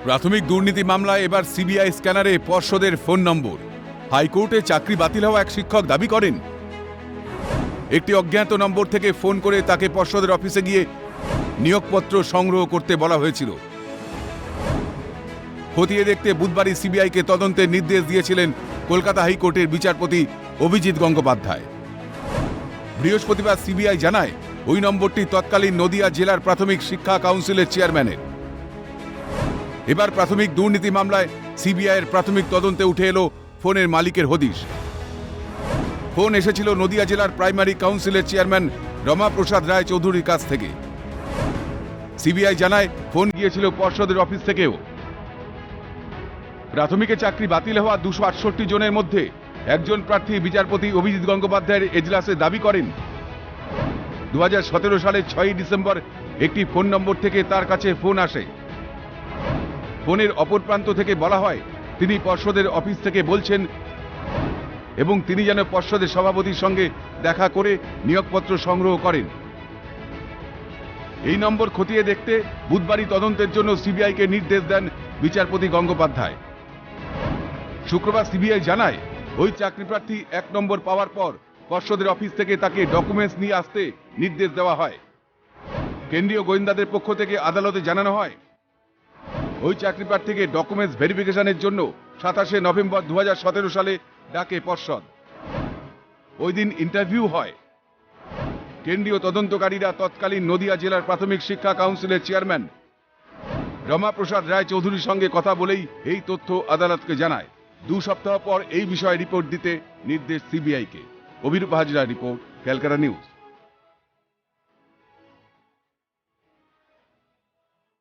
প্রাথমিক দুর্নীতি মামলায় এবার সিবিআই স্ক্যানারে পর্ষদের ফোন নম্বর। হাইকোর্টে চাকরি বাতিল হওয়া এক শিক্ষক দাবি করেন, একটি অজ্ঞাত নম্বর থেকে ফোন করে তাকে পর্ষদের অফিসে গিয়ে নিয়োগপত্র সংগ্রহ করতে বলা হয়েছিল। খতিয়ে দেখতে বুধবারই সিবিআইকে তদন্তের নির্দেশ দিয়েছিলেন কলকাতা হাইকোর্টের বিচারপতি অভিজিৎ গঙ্গোপাধ্যায়। বৃহস্পতিবার সিবিআই জানায়, ওই নম্বরটি তৎকালীন নদিয়া জেলার প্রাথমিক শিক্ষা কাউন্সিলের চেয়ারম্যানের। এবার প্রাথমিক দুর্নীতি মামলায় সিবিআইয়ের প্রাথমিক তদন্তে উঠে এলো ফোনের মালিকের হদিশ। ফোন এসেছিল নদিয়া জেলার প্রাইমারি কাউন্সিলের চেয়ারম্যান রমাপ্রসাদ রায় চৌধুরীর কাছ থেকে। সিবিআই জানায়, ফোন গিয়েছিল পর্ষদের অফিস থেকেও। প্রাথমিকে চাকরি বাতিল হওয়া 268 জনের মধ্যে একজন প্রার্থী বিচারপতি অভিজিৎ গঙ্গোপাধ্যায়ের এজলাসে দাবি করেন, 2017 সালের 6 ডিসেম্বর একটি ফোন নম্বর থেকে তার কাছে ফোন আসে। ফোনের অপর প্রান্ত থেকে বলা হয়, তিনি পর্ষদের অফিস থেকে বলছেন এবং তিনি যেন পর্ষদের সভাপতির সঙ্গে দেখা করে নিয়োগপত্র সংগ্রহ করেন। এই নম্বর খতিয়ে দেখতে বুধবারই তদন্তের জন্য সিবিআইকে নির্দেশ দেন বিচারপতি গঙ্গোপাধ্যায়। শুক্রবার সিবিআই জানায়, ওই চাকরিপ্রার্থী 1 নম্বর পাওয়ার পর পর্ষদের অফিস থেকে তাকে ডকুমেন্টস নিয়ে আসতে নির্দেশ দেওয়া হয়। কেন্দ্রীয় গোয়েন্দাদের পক্ষ থেকে আদালতে জানানো হয়, ওই চাকরিপ্রার্থীকে ডকুমেন্টস ভেরিফিকেশনের জন্য 27 নভেম্বর 2017 সালে ডাকে পর্ষদ। ওই দিন ইন্টারভিউ হয়। কেন্দ্রীয় তদন্তকারীরা তৎকালীন নদিয়া জেলার প্রাথমিক শিক্ষা কাউন্সিলের চেয়ারম্যান রমাপ্রসাদ রায় চৌধুরীর সঙ্গে কথা বলেই এই তথ্য আদালতকে জানায়। 2 সপ্তাহ পর এই বিষয়ে রিপোর্ট দিতে নির্দেশ সিবিআইকে। Abhirup Hazra report, Calcutta news.